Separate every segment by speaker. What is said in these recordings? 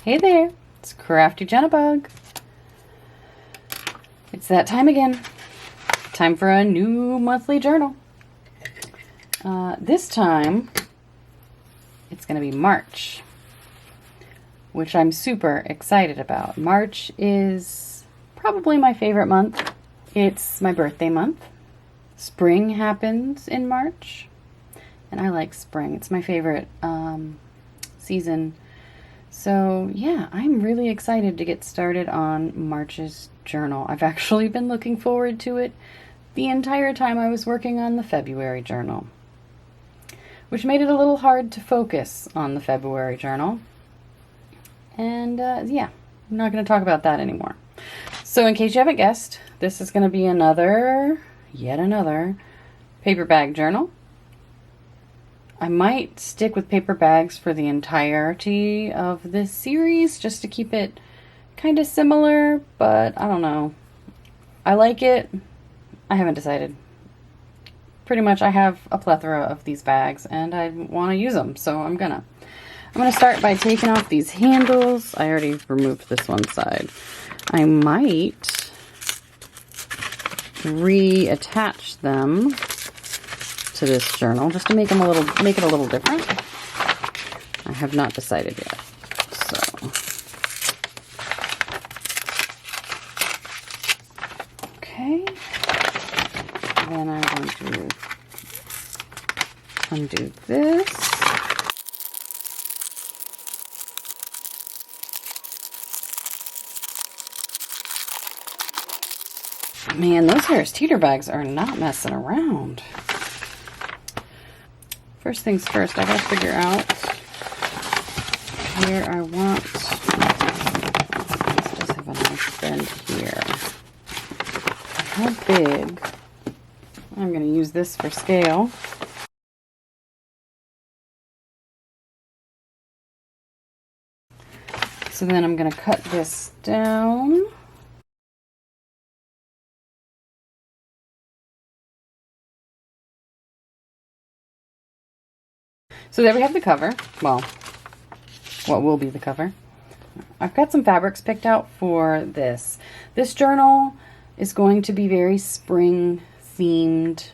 Speaker 1: Hey there, it's Crafty Jennabug. It's that time again. Time for a new monthly journal. This time, it's going to be March, which I'm super excited about. March is probably my favorite month. It's my birthday month. Spring happens in March, and I like spring. It's my favorite season. So yeah, I'm really excited to get started on March's journal. I've actually been looking forward to it the entire time I was working on the February journal, which made it a little hard to focus on the February journal. And yeah, I'm not going to talk about that anymore. So in case you haven't guessed, this is going to be yet another paper bag journal. I might stick with paper bags for the entirety of this series just to keep it kind of similar, but I don't know. I like it. I haven't decided. Pretty much I have a plethora of these bags and I want to use them, so I'm gonna start by taking off these handles. I already removed this one side. I might reattach them to this journal just to make it a little different. I have not decided yet. So okay. Then I'm going to undo this. Man, those Harris Teeter bags are not messing around. First things first, I gotta figure out where I want. This does have a nice bend here. How big? I'm gonna use this for scale. So then I'm gonna cut this down. So there we have the cover. Well, what will be the cover. I've got some fabrics picked out for this. This journal is going to be very spring themed.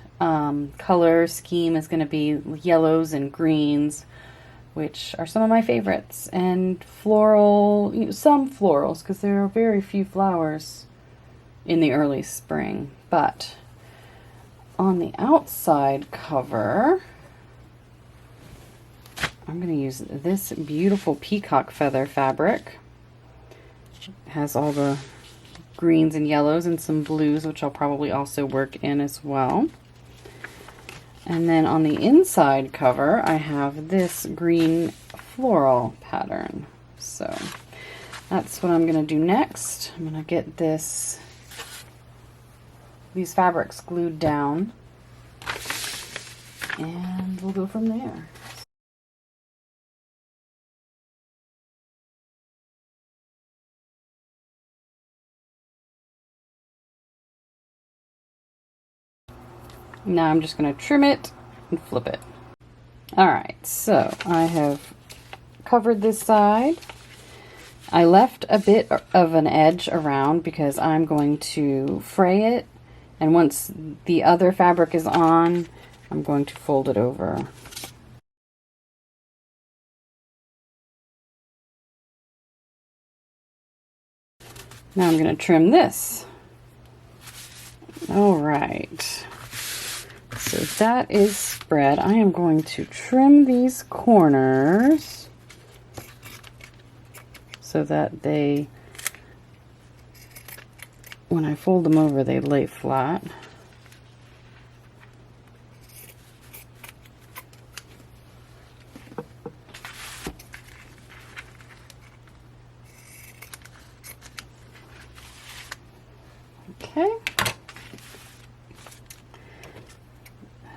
Speaker 1: Color scheme is going to be yellows and greens, which are some of my favorites. And floral, some florals, because there are very few flowers in the early spring. But on the outside cover, I'm going to use this beautiful peacock feather fabric. It has all the greens and yellows and some blues, which I'll probably also work in as well. And then on the inside cover, I have this green floral pattern. So that's what I'm going to do next. I'm going to get these fabrics glued down, and we'll go from there. Now I'm just going to trim it and flip it. Alright, so I have covered this side. I left a bit of an edge around because I'm going to fray it, and once the other fabric is on, I'm going to fold it over. Now I'm going to trim this. Alright. So that is spread. I am going to trim these corners so that when I fold them over, they lay flat. Okay.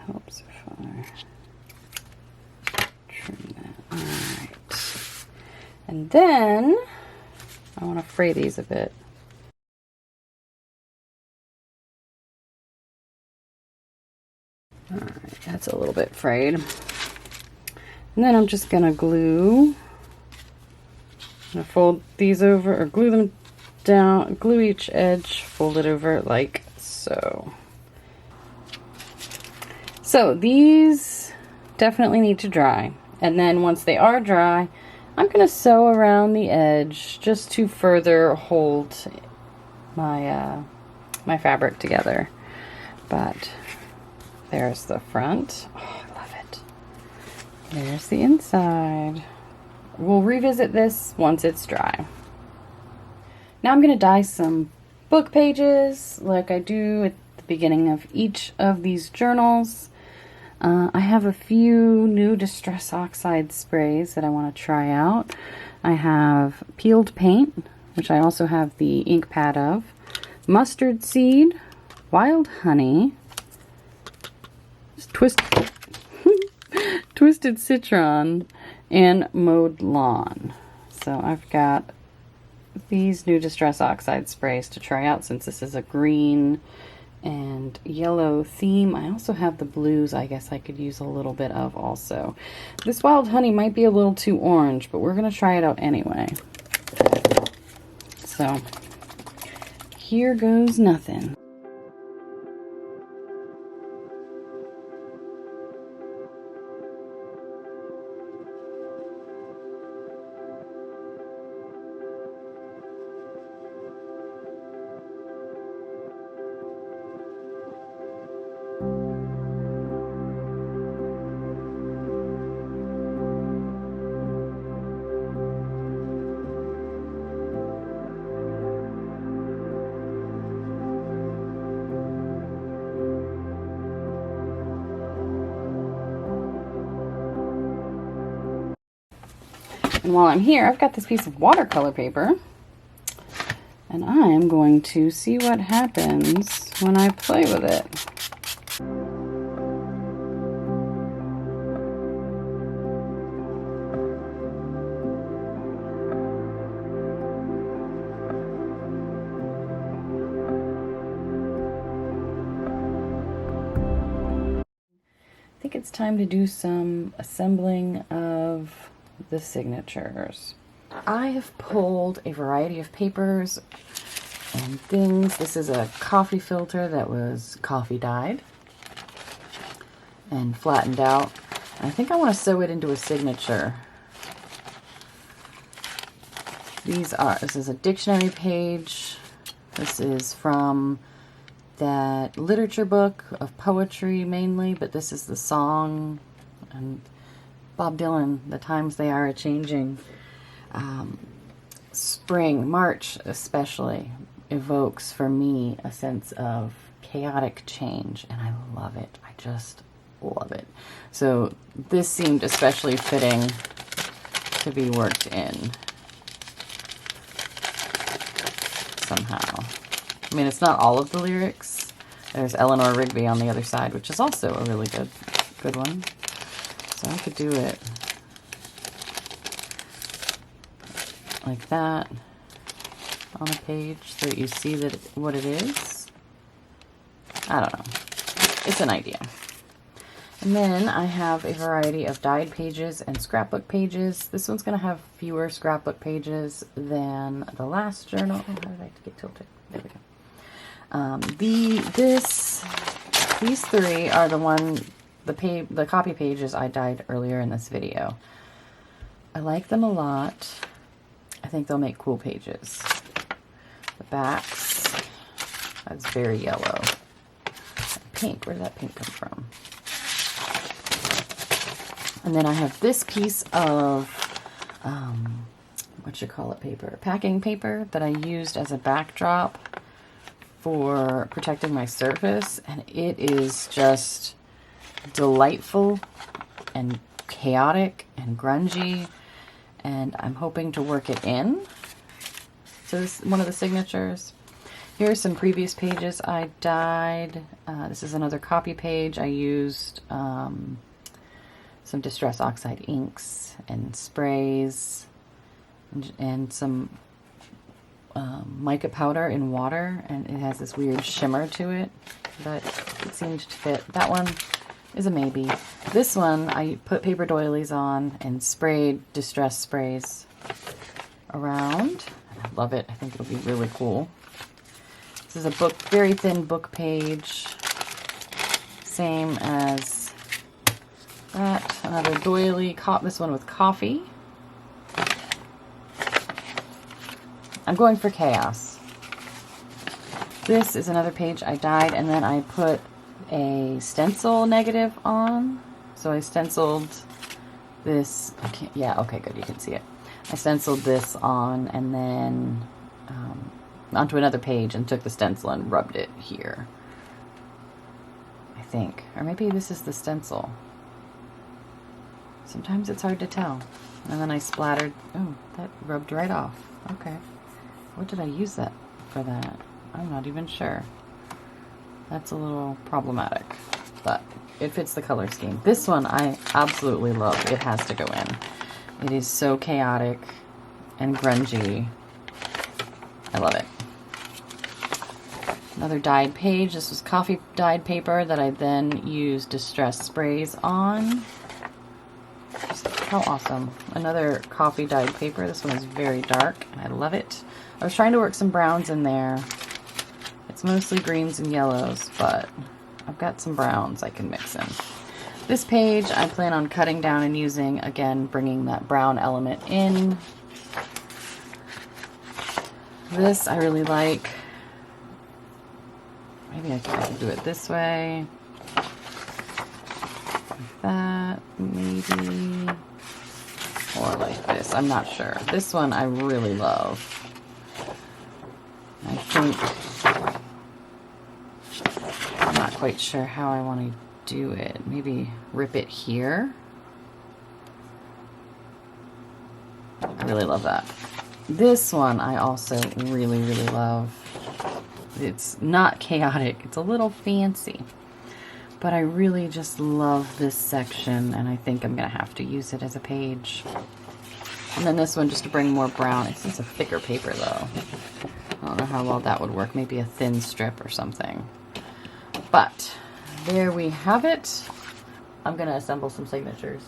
Speaker 1: Helps if I trim that. Alright. And then I want to fray these a bit. Alright, that's a little bit frayed. And then I'm just going to glue I'm gonna fold these over, or glue them down, glue each edge, fold it over like so. So these definitely need to dry. And then once they are dry, I'm going to sew around the edge just to further hold my my fabric together. But there's the front. Oh, I love it. There's the inside. We'll revisit this once it's dry. Now I'm going to dye some book pages like I do at the beginning of each of these journals. I have a few new Distress Oxide sprays that I want to try out. I have peeled paint, which I also have the ink pad of, mustard seed, wild honey, twisted citron, and mowed lawn. So I've got these new Distress Oxide sprays to try out since this is a green and yellow theme. I also have the blues I guess I could use a little bit of also. This wild honey might be a little too orange, but we're going to try it out anyway. So here goes nothing. And while I'm here, I've got this piece of watercolor paper, and I'm going to see what happens when I play with it. I think it's time to do some assembling of the signatures. I have pulled a variety of papers and things. This is a coffee filter that was coffee dyed and flattened out. I think I want to sew it into a signature. This is a dictionary page. This is from that literature book of poetry mainly, but this is the song, and Bob Dylan, The Times They Are A-Changing. Spring, March especially, evokes for me a sense of chaotic change, and I love it. I just love it. So this seemed especially fitting to be worked in somehow. I mean, it's not all of the lyrics. There's Eleanor Rigby on the other side, which is also a really good one. So I could do it like that on a page so that you see that what it is. I don't know. It's an idea. And then I have a variety of dyed pages and scrapbook pages. This one's going to have fewer scrapbook pages than the last journal. Oh, how did I get tilted? There we go. These three are the copy pages I dyed earlier in this video. I like them a lot. I think they'll make cool pages. The backs, that's very yellow. Pink, where did that pink come from? And then I have this piece of, paper? Packing paper that I used as a backdrop for protecting my surface. And it is just delightful and chaotic and grungy, and I'm hoping to work it in to one of the signatures. Here are some previous pages I dyed. This is another copy page. I used some Distress Oxide inks and sprays and some mica powder in water, and it has this weird shimmer to it, but it seemed to fit. That one is a maybe. This one I put paper doilies on and sprayed distress sprays around. I love it. I think it'll be really cool. This is a book, very thin book page. Same as that. Another doily. This one with coffee. I'm going for chaos. This is another page I dyed, and then I put a stencil negative on. So I stenciled this. Yeah, okay, good. You can see it. I stenciled this on, and then onto another page, and took the stencil and rubbed it here. I think, or maybe this is the stencil. Sometimes it's hard to tell. And then I splattered. Oh, that rubbed right off. Okay. What did I use that for that? I'm not even sure. That's a little problematic, but it fits the color scheme. This one I absolutely love. It has to go in. It is so chaotic and grungy. I love it. Another dyed page. This was coffee dyed paper that I then used distress sprays on. Just how awesome. Another coffee dyed paper. This one is very dark and I love it. I was trying to work some browns in there. It's mostly greens and yellows, but I've got some browns I can mix in. This page I plan on cutting down and using, again, bringing that brown element in. This I really like. Maybe I can do it this way. Like that, maybe. Or like this, I'm not sure. This one I really love. I think, I'm not quite sure how I want to do it. Maybe rip it here. I really love that. This one I also really, really love. It's not chaotic, it's a little fancy, but I really just love this section, and I think I'm gonna have to use it as a page. And then this one just to bring more brown. It's a thicker paper though. I don't know how well that would work. Maybe a thin strip or something. But there we have it. I'm gonna assemble some signatures.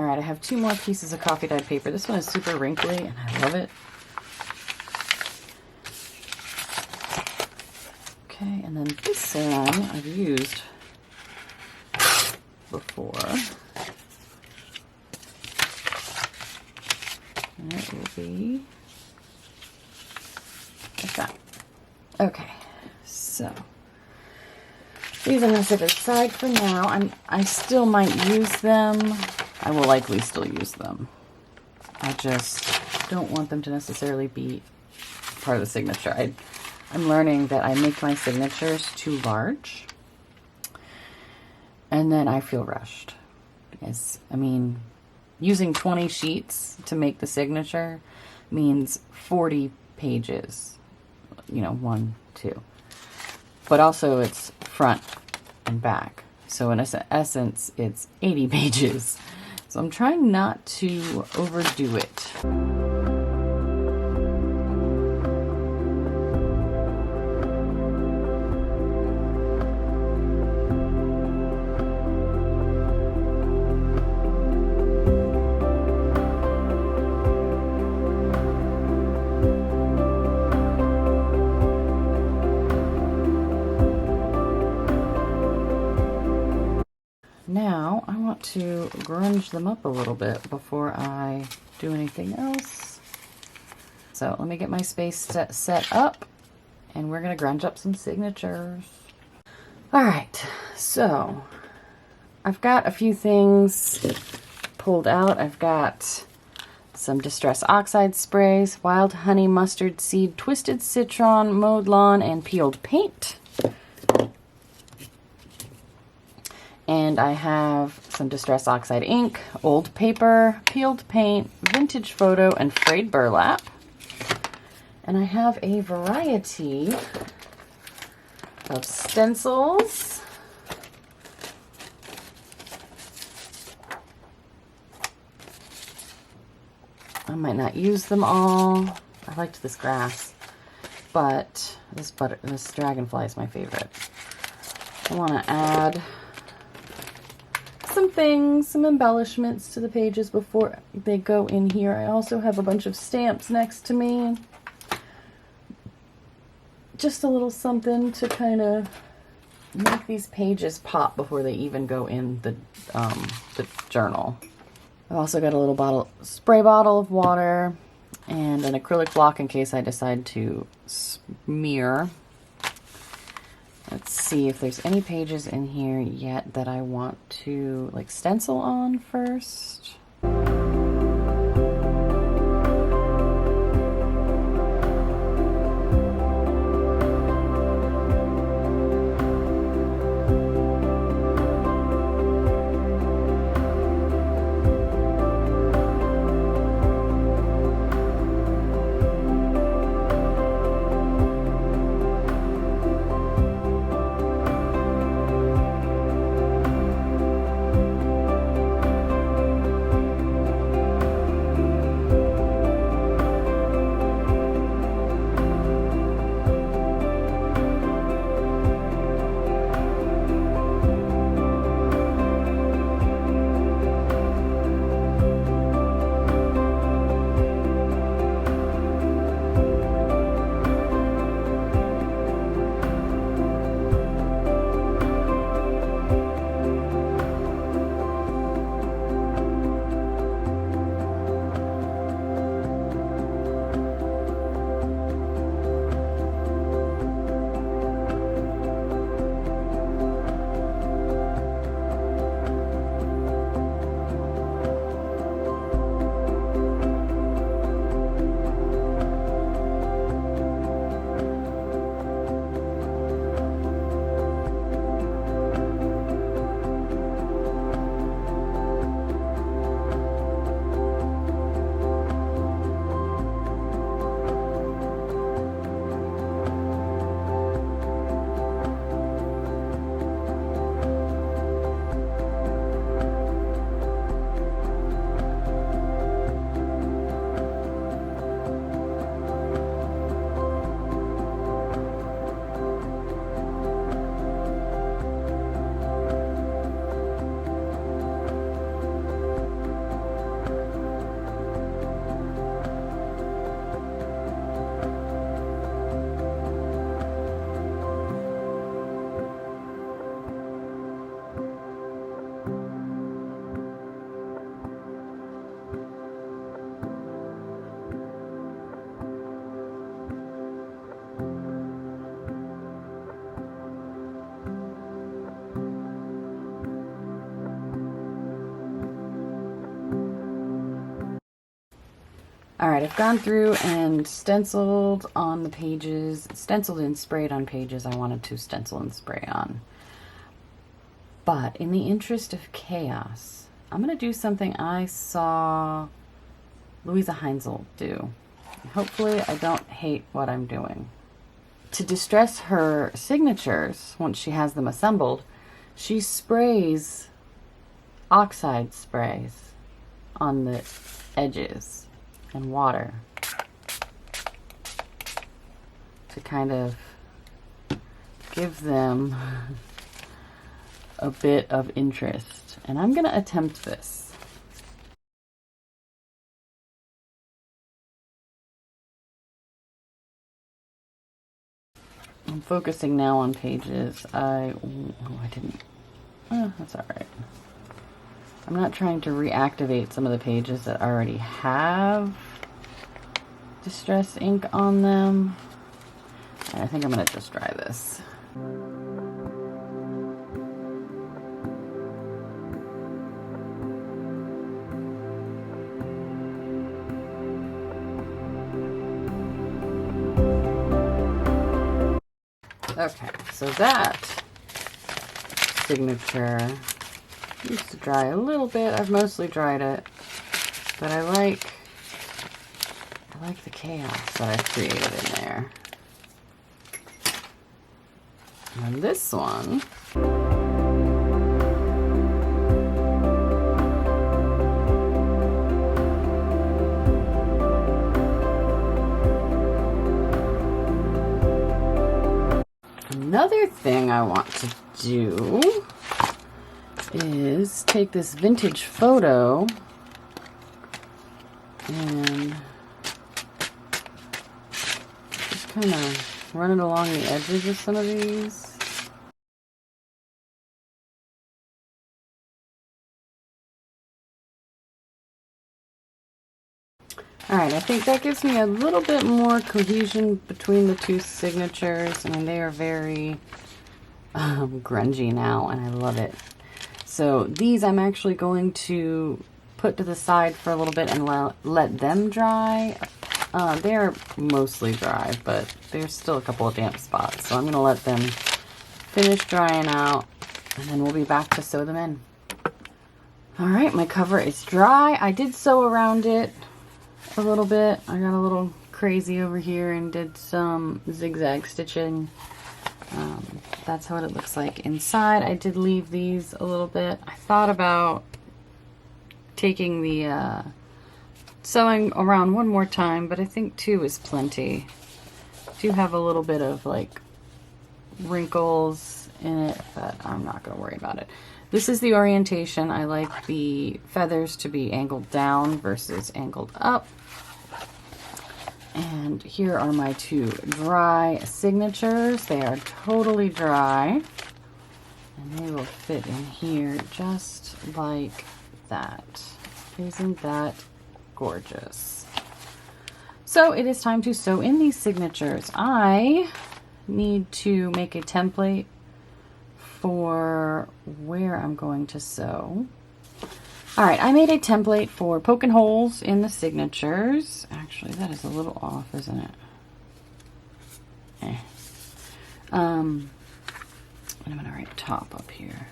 Speaker 1: I have two more pieces of coffee dyed paper. This one is super wrinkly and I love it. Okay, and then this one I've used before. And it will be like that. Okay, so these I'm going to set aside for now. I still might use them. I will likely still use them. I just don't want them to necessarily be part of the signature. I'm learning that I make my signatures too large, and then I feel rushed. Because, I mean, using 20 sheets to make the signature means 40 pages. You know, 1, 2. But also it's front and back. So in essence, it's 80 pages. So I'm trying not to overdo it. Now I want to grunge them up a little bit before I do anything else. So let me get my space set up and we're going to grunge up some signatures. All right, so I've got a few things pulled out. I've got some Distress Oxide sprays, wild honey, mustard seed, twisted citron, mowed lawn, and peeled paint. And I have some Distress Oxide ink, old paper, peeled paint, vintage photo, and frayed burlap. And I have a variety of stencils I might not use them all. I liked this grass, but this dragonfly is my favorite. I want to add some things, some embellishments to the pages before they go in here. I also have a bunch of stamps next to me. Just a little something to kind of make these pages pop before they even go in the journal. I've also got a little spray bottle of water and an acrylic block in case I decide to smear. Let's see if there's any pages in here yet that I want to like stencil on first. All right, I've gone through and stenciled on the pages, stenciled and sprayed on pages I wanted to stencil and spray on. But in the interest of chaos, I'm going to do something I saw Louisa Heinzel do. Hopefully I don't hate what I'm doing. To distress her signatures, once she has them assembled, she sprays oxide sprays on the edges and water to kind of give them a bit of interest. And I'm going to attempt this. I'm focusing now on pages. Oh, that's all right. I'm not trying to reactivate some of the pages that already have distress ink on them. And I think I'm going to just try this. Okay, so that signature needs to dry a little bit. I've mostly dried it, but I like the chaos that I've created in there. And this one, other thing I want to do is take this vintage photo and just kind of run it along the edges of some of these. Alright, I think that gives me a little bit more cohesion between the two signatures. I mean, they are very grungy now, and I love it. So these I'm actually going to put to the side for a little bit and let them dry. They're mostly dry, but there's still a couple of damp spots. So I'm going to let them finish drying out, and then we'll be back to sew them in. Alright, my cover is dry. I did sew around it a little bit. I got a little crazy over here and did some zigzag stitching. That's what it looks like inside. I did leave these a little bit. I thought about taking the sewing around one more time, but I think 2 is plenty. I do have a little bit of like wrinkles in it, but I'm not going to worry about it. This is the orientation. I like the feathers to be angled down versus angled up. And here are my 2 dry signatures. They are totally dry. And they will fit in here just like that. Isn't that gorgeous? So it is time to sew in these signatures. I need to make a template for where I'm going to sew. Alright, I made a template for poking holes in the signatures. Actually, that is a little off, isn't it? And I'm going to write top up here.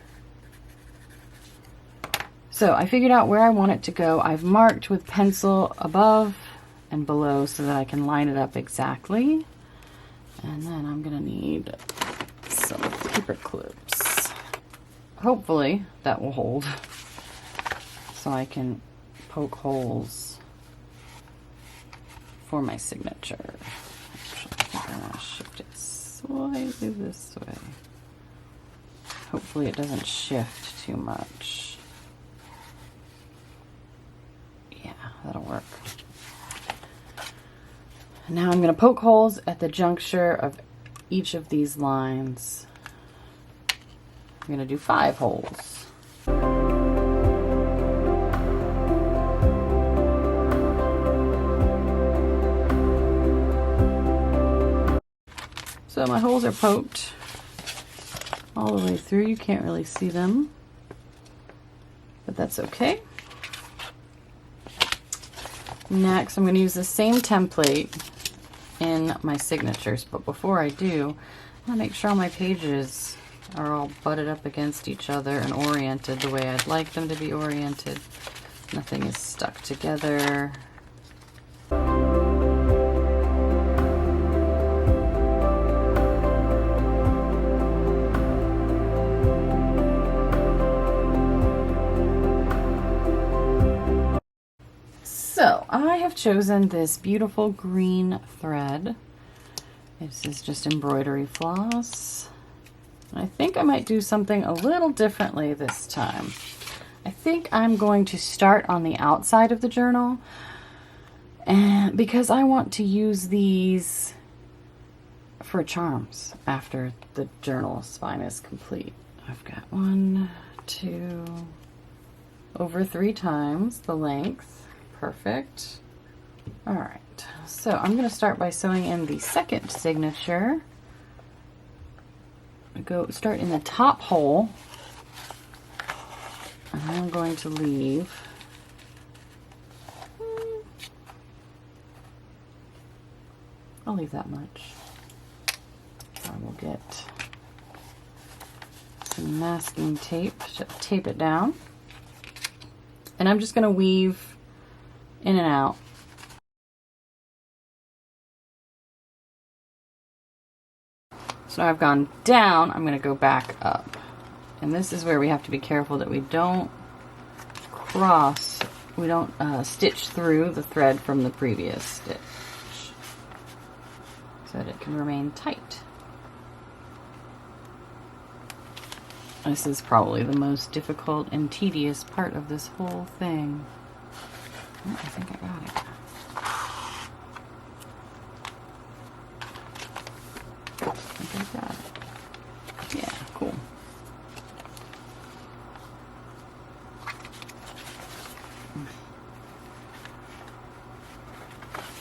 Speaker 1: So I figured out where I want it to go. I've marked with pencil above and below so that I can line it up exactly. And then I'm going to need some paper clips. Hopefully that will hold, so I can poke holes for my signature. Actually, I think I'm going to shift it slightly this way. Hopefully it doesn't shift too much. Yeah, that'll work. Now I'm going to poke holes at the juncture of each of these lines. I'm going to do 5 holes. So my holes are poked all the way through. You can't really see them, but that's okay. Next, I'm going to use the same template in my signatures, but before I do, I want to make sure all my pages are all butted up against each other and oriented the way I'd like them to be oriented. Nothing is stuck together. So I have chosen this beautiful green thread. This is just embroidery floss. I think I might do something a little differently this time. I think I'm going to start on the outside of the journal, and because I want to use these for charms after the journal spine is complete. I've got 1, 2, over 3 times the length. Perfect. All right, so I'm going to start by sewing in the second signature. Start in the top hole, and I'm going to leave I'll leave that much. I will get some masking tape to tape it down, and I'm just going to weave in and out. So now I've gone down, I'm going to go back up. And this is where we have to be careful that we don't stitch through the thread from the previous stitch, so that it can remain tight. This is probably the most difficult and tedious part of this whole thing. Oh, I think I got it. I think I got it. Yeah, cool.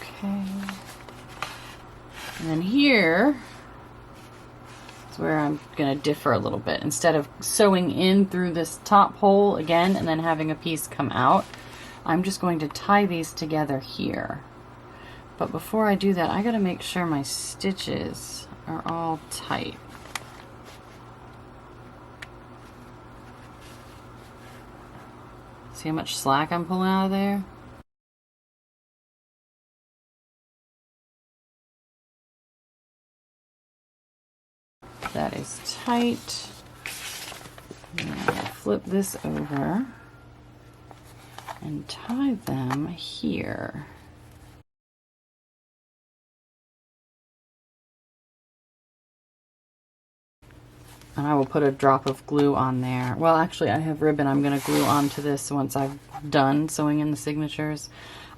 Speaker 1: Okay. And then here is where I'm going to differ a little bit. Instead of sewing in through this top hole again and then having a piece come out, I'm just going to tie these together here. But before I do that, I got to make sure my stitches are all tight. See how much slack I'm pulling out of there? That is tight. And I'll flip this over and tie them here. And I will put a drop of glue on there. Well, actually, I have ribbon I'm going to glue onto this once I've done sewing in the signatures.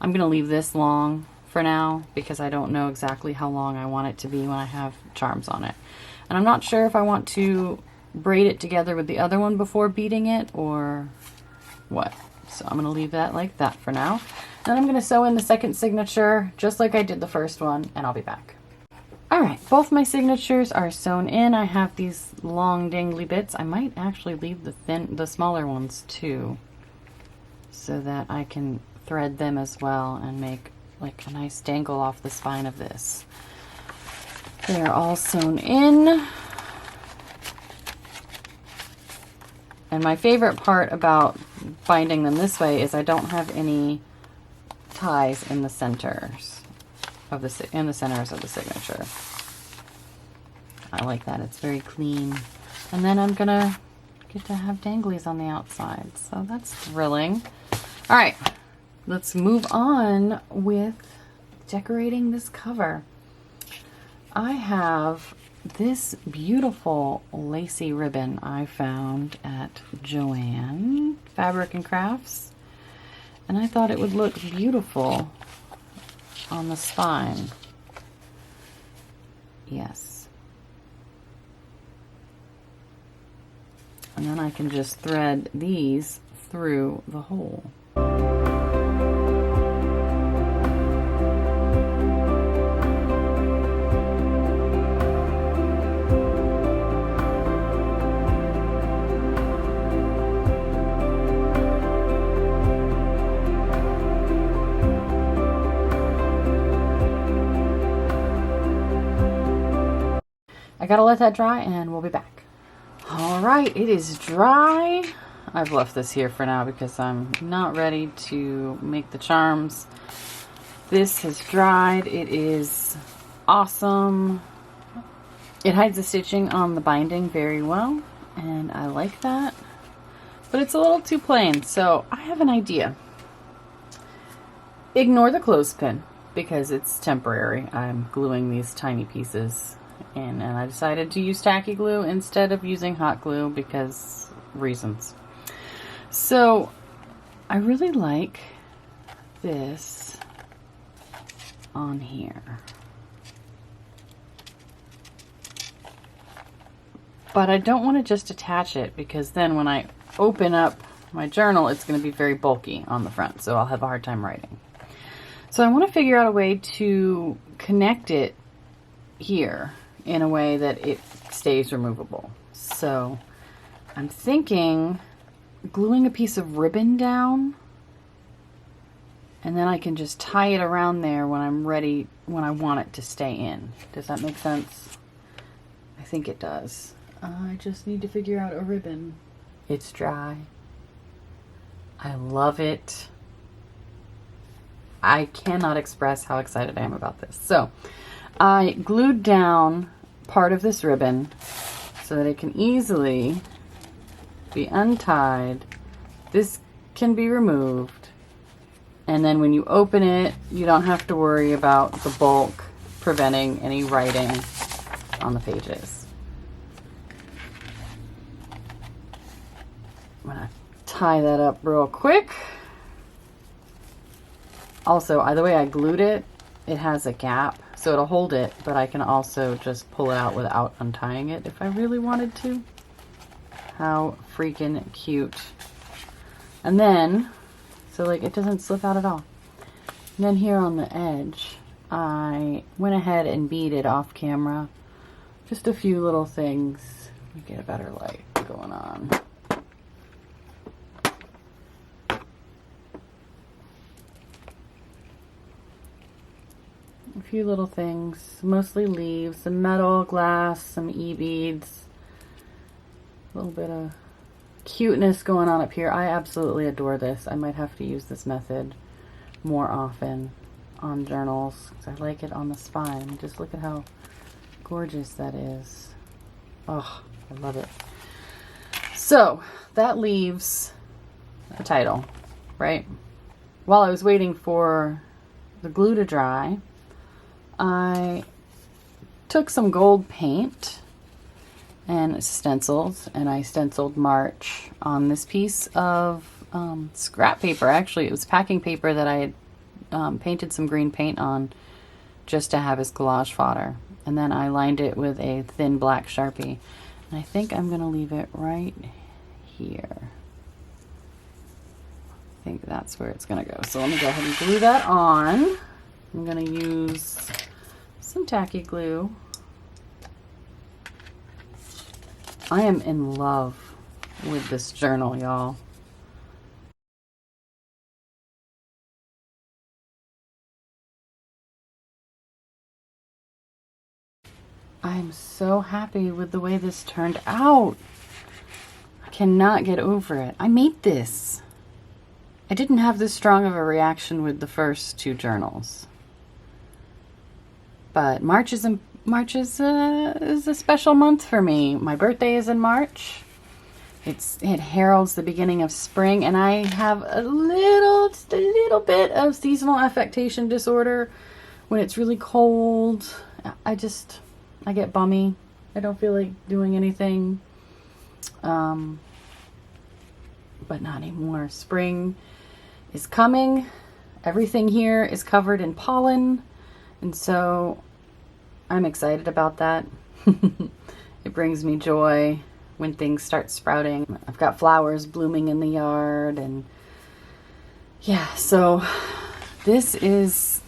Speaker 1: I'm going to leave this long for now because I don't know exactly how long I want it to be when I have charms on it. And I'm not sure if I want to braid it together with the other one before beading it or what. So I'm going to leave that like that for now. Then I'm going to sew in the second signature just like I did the first one, and I'll be back. Alright, both my signatures are sewn in. I have these long dangly bits. I might actually leave the smaller ones too, so that I can thread them as well and make like a nice dangle off the spine of this. They are all sewn in. And my favorite part about binding them this way is I don't have any ties in the centers of the centers of the signature. I like that. It's very clean. And then I'm gonna get to have danglies on the outside, so that's thrilling. All right, let's move on with decorating this cover. I have this beautiful lacy ribbon I found at Joann Fabric and Crafts, and I thought it would look beautiful on the spine. Yes. And then I can just thread these through the hole. I gotta let that dry and we'll be back. All right, it is dry. I've left this here for now because I'm not ready to make the charms. This has dried. It is awesome. It hides the stitching on the binding very well, and I like that. But it's a little too plain, so I have an idea. Ignore the clothespin because it's temporary. I'm gluing these tiny pieces in, and I decided to use tacky glue instead of using hot glue because reasons. So I really like this on here, but I don't want to just attach it because then when I open up my journal it's going to be very bulky on the front, so I'll have a hard time writing. So I want to figure out a way to connect it here in a way that it stays removable. So I'm thinking gluing a piece of ribbon down, and then I can just tie it around there when I'm ready, when I want it to stay in. Does that make sense? I think it does. I just need to figure out a ribbon. It's dry. I love it. I cannot express how excited I am about this. So I glued down part of this ribbon so that it can easily be untied. This can be removed, and then when you open it you don't have to worry about the bulk preventing any writing on the pages. I'm gonna tie that up real quick. Also, the way I glued it, it has a gap, so it'll hold it, but I can also just pull it out without untying it if I really wanted to. How freaking cute. And then, so like it doesn't slip out at all. And then here on the edge, I went ahead and beaded off camera just a few little things. Let me get a better light going on. A few little things, mostly leaves, some metal, glass, some e-beads. A little bit of cuteness going on up here. I absolutely adore this. I might have to use this method more often on journals because I like it on the spine. Just look at how gorgeous that is. Oh, I love it. So that leaves the title, right? While I was waiting for the glue to dry, I took some gold paint and stencils, and I stenciled March on this piece of scrap paper. Actually, it was packing paper that I had painted some green paint on just to have as collage fodder. And then I lined it with a thin black Sharpie. And I think I'm going to leave it right here. I think that's where it's going to go. So let me go ahead and glue that on. I'm going to use some tacky glue. I am in love with this journal, y'all. I'm so happy with the way this turned out. I cannot get over it. I made this. I didn't have this strong of a reaction with the first two journals. But March is a special month for me. My birthday is in March. It heralds the beginning of spring, and I have just a little bit of seasonal affectation disorder. When it's really cold, I get bummy. I don't feel like doing anything. But not anymore. Spring is coming. Everything here is covered in pollen, and so I'm excited about that. It brings me joy when things start sprouting. I've got flowers blooming in the yard, and yeah, so this is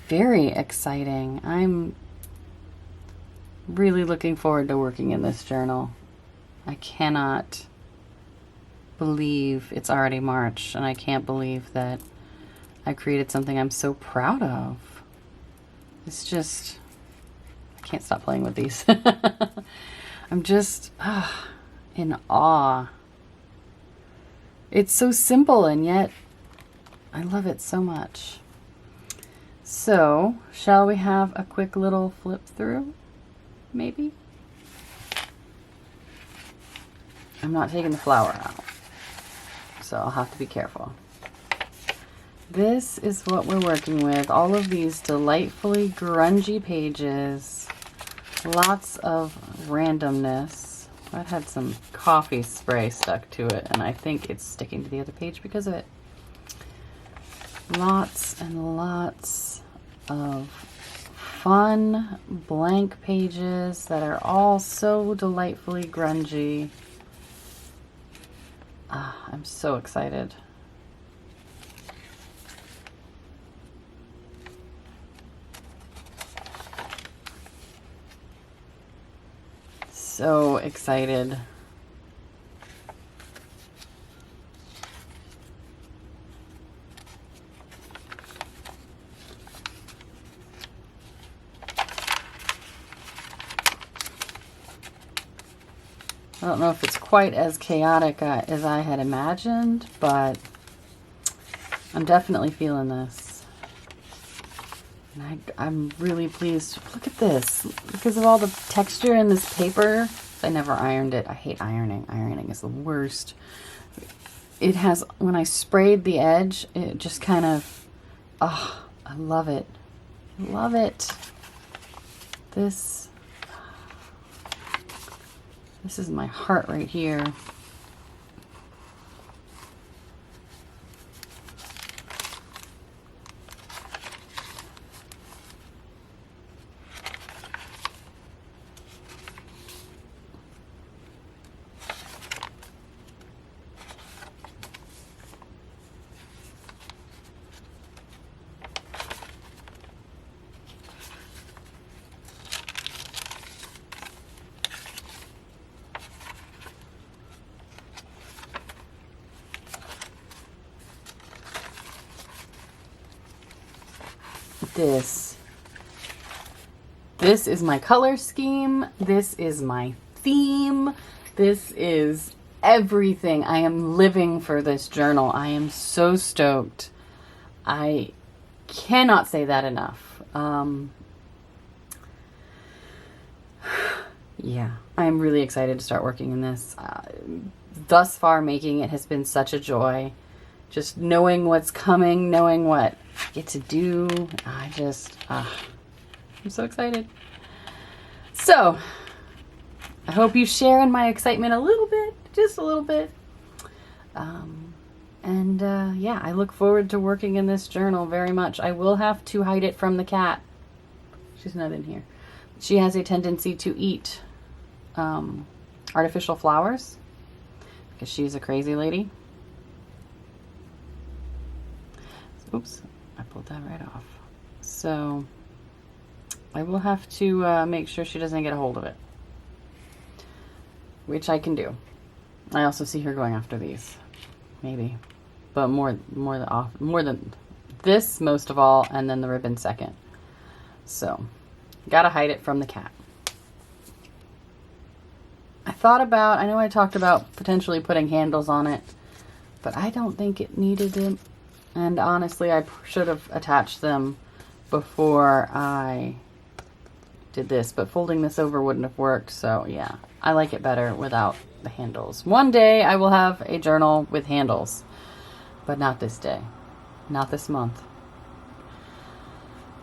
Speaker 1: very exciting. I'm really looking forward to working in this journal. I cannot believe it's already March, and I can't believe that I created something I'm so proud of. It's just, I can't stop playing with these. I'm just in awe. It's so simple, and yet I love it so much. So, shall we have a quick little flip through? Maybe? I'm not taking the flower out, so I'll have to be careful. This is what we're working with. All of these delightfully grungy pages. Lots of randomness. That had some coffee spray stuck to it, and I think it's sticking to the other page because of it. Lots and lots of fun blank pages that are all so delightfully grungy. I'm so excited. So excited. I don't know if it's quite as chaotic as I had imagined, but I'm definitely feeling this. And I'm really pleased. Look at this. Because of all the texture in this paper, I never ironed it. I hate ironing. Ironing is the worst. It has, when I sprayed the edge, it just kind of, oh, I love it. I love it. This is my heart right here. at this. This is my color scheme. This is my theme. This is everything. I am living for this journal. I am so stoked. I cannot say that enough. Yeah, I'm really excited to start working in this. Thus far, making it has been such a joy. Just knowing what's coming, knowing what I get to do. I'm so excited. So, I hope you share in my excitement a little bit, just a little bit. Yeah, I look forward to working in this journal very much. I will have to hide it from the cat. She's not in here. She has a tendency to eat artificial flowers because she's a crazy lady. Oops, I pulled that right off. So I will have to make sure she doesn't get a hold of it, which I can do. I also see her going after these, maybe, but more than this most of all, and then the ribbon second. So, gotta hide it from the cat. I know I talked about potentially putting handles on it, but I don't think it needed it. And honestly, I should have attached them before I did this, but folding this over wouldn't have worked. So yeah, I like it better without the handles. One day I will have a journal with handles, but not this day, not this month.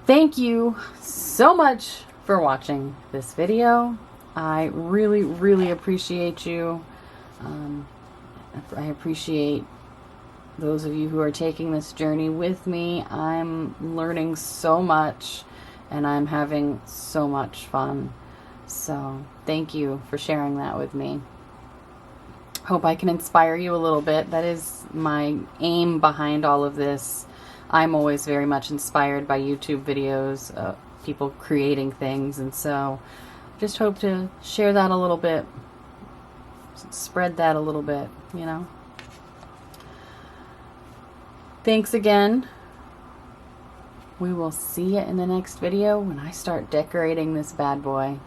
Speaker 1: Thank you so much for watching this video. I really, really appreciate you. I appreciate those of you who are taking this journey with me. I'm learning so much and I'm having so much fun. So thank you for sharing that with me. Hope I can inspire you a little bit. That is my aim behind all of this. I'm always very much inspired by YouTube videos, people creating things, and so just hope to share that a little bit, spread that a little bit, you know. Thanks again. We will see you in the next video when I start decorating this bad boy.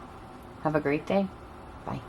Speaker 1: Have a great day. Bye.